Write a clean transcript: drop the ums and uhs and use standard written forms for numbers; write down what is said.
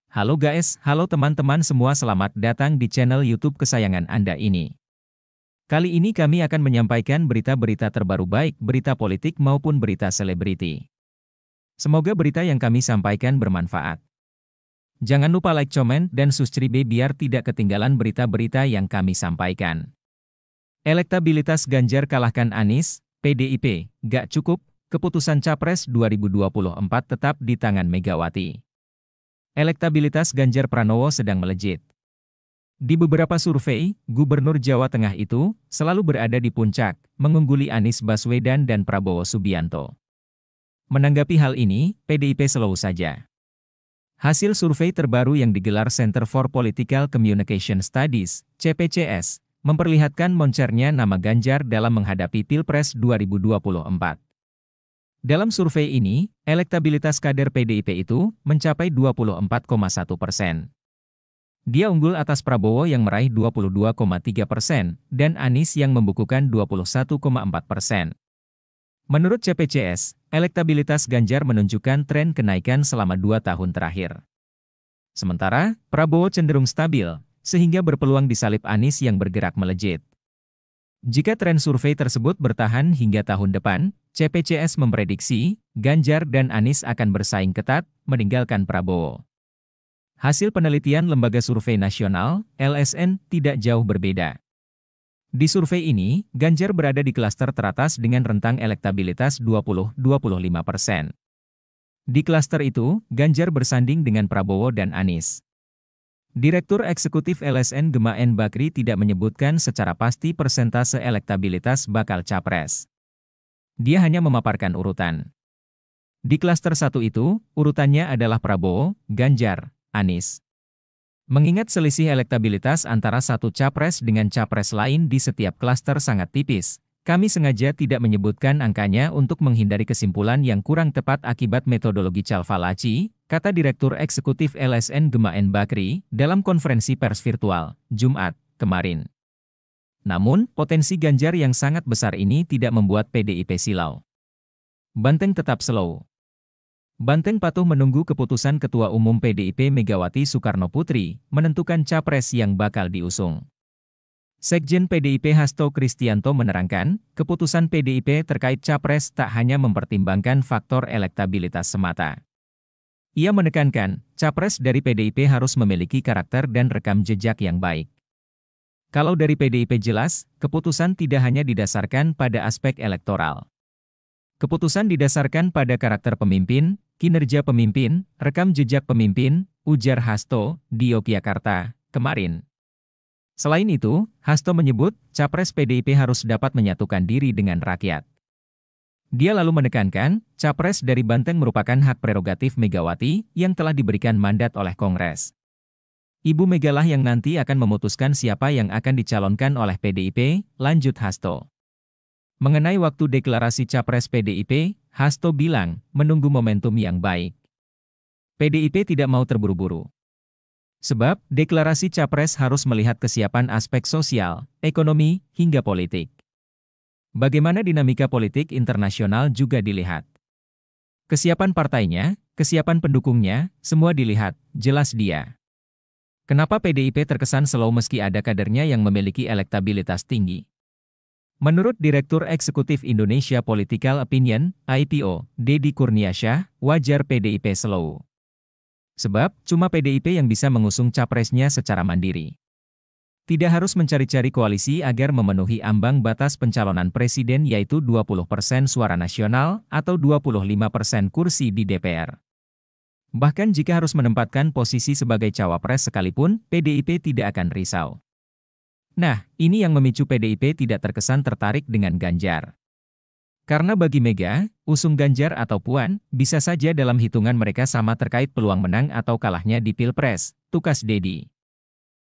Halo guys, halo teman-teman semua, selamat datang di channel YouTube kesayangan Anda ini. Kali ini kami akan menyampaikan berita-berita terbaru, baik berita politik maupun berita selebriti. Semoga berita yang kami sampaikan bermanfaat. Jangan lupa like, comment, dan subscribe biar tidak ketinggalan berita-berita yang kami sampaikan. Elektabilitas Ganjar kalahkan Anies, PDIP, gak cukup, keputusan Capres 2024 tetap di tangan Megawati. Elektabilitas Ganjar Pranowo sedang melejit. Di beberapa survei, Gubernur Jawa Tengah itu selalu berada di puncak, mengungguli Anies Baswedan dan Prabowo Subianto. Menanggapi hal ini, PDIP slow saja. Hasil survei terbaru yang digelar Center for Political Communication Studies, CPCS, memperlihatkan moncernya nama Ganjar dalam menghadapi Pilpres 2024. Dalam survei ini, elektabilitas kader PDIP itu mencapai 24,1%. Dia unggul atas Prabowo yang meraih 22,3% dan Anies yang membukukan 21,4%. Menurut CPCS, elektabilitas Ganjar menunjukkan tren kenaikan selama 2 tahun terakhir. Sementara, Prabowo cenderung stabil, sehingga berpeluang disalip Anies yang bergerak melejit. Jika tren survei tersebut bertahan hingga tahun depan, CPCS memprediksi Ganjar dan Anies akan bersaing ketat, meninggalkan Prabowo. Hasil penelitian Lembaga Survei Nasional, LSN, tidak jauh berbeda. Di survei ini, Ganjar berada di klaster teratas dengan rentang elektabilitas 20-25%. Di klaster itu, Ganjar bersanding dengan Prabowo dan Anies. Direktur Eksekutif LSN Gema N. Bakri tidak menyebutkan secara pasti persentase elektabilitas bakal capres. Dia hanya memaparkan urutan. Di klaster 1 itu, urutannya adalah Prabowo, Ganjar, Anies. Mengingat selisih elektabilitas antara satu capres dengan capres lain di setiap klaster sangat tipis, kami sengaja tidak menyebutkan angkanya untuk menghindari kesimpulan yang kurang tepat akibat metodologi Calvalaci, kata Direktur Eksekutif LSN Gema N. Bakri dalam konferensi pers virtual, Jumat, kemarin. Namun, potensi Ganjar yang sangat besar ini tidak membuat PDIP silau. Banteng tetap slow. Banteng patuh menunggu keputusan Ketua Umum PDIP Megawati Soekarnoputri menentukan capres yang bakal diusung. Sekjen PDIP Hasto Kristianto menerangkan, keputusan PDIP terkait capres tak hanya mempertimbangkan faktor elektabilitas semata. Ia menekankan, capres dari PDIP harus memiliki karakter dan rekam jejak yang baik. Kalau dari PDIP jelas, keputusan tidak hanya didasarkan pada aspek elektoral. Keputusan didasarkan pada karakter pemimpin, kinerja pemimpin, rekam jejak pemimpin, ujar Hasto di Yogyakarta kemarin. Selain itu, Hasto menyebut, capres PDIP harus dapat menyatukan diri dengan rakyat. Dia lalu menekankan, capres dari Banteng merupakan hak prerogatif Megawati yang telah diberikan mandat oleh Kongres. Ibu Megalah yang nanti akan memutuskan siapa yang akan dicalonkan oleh PDIP, lanjut Hasto. Mengenai waktu deklarasi capres PDIP, Hasto bilang, menunggu momentum yang baik. PDIP tidak mau terburu-buru. Sebab, deklarasi capres harus melihat kesiapan aspek sosial, ekonomi, hingga politik. Bagaimana dinamika politik internasional juga dilihat. Kesiapan partainya, kesiapan pendukungnya, semua dilihat, jelas dia. Kenapa PDIP terkesan slow meski ada kadernya yang memiliki elektabilitas tinggi? Menurut Direktur Eksekutif Indonesia Political Opinion, IPO, Deddy Kurniasyah, wajar PDIP slow. Sebab, cuma PDIP yang bisa mengusung capresnya secara mandiri. Tidak harus mencari-cari koalisi agar memenuhi ambang batas pencalonan presiden yaitu 20% suara nasional atau 25% kursi di DPR. Bahkan jika harus menempatkan posisi sebagai cawapres sekalipun, PDIP tidak akan risau. Nah, ini yang memicu PDIP tidak terkesan tertarik dengan Ganjar. Karena bagi Mega, usung Ganjar atau Puan, bisa saja dalam hitungan mereka sama terkait peluang menang atau kalahnya di Pilpres, tukas Deddy.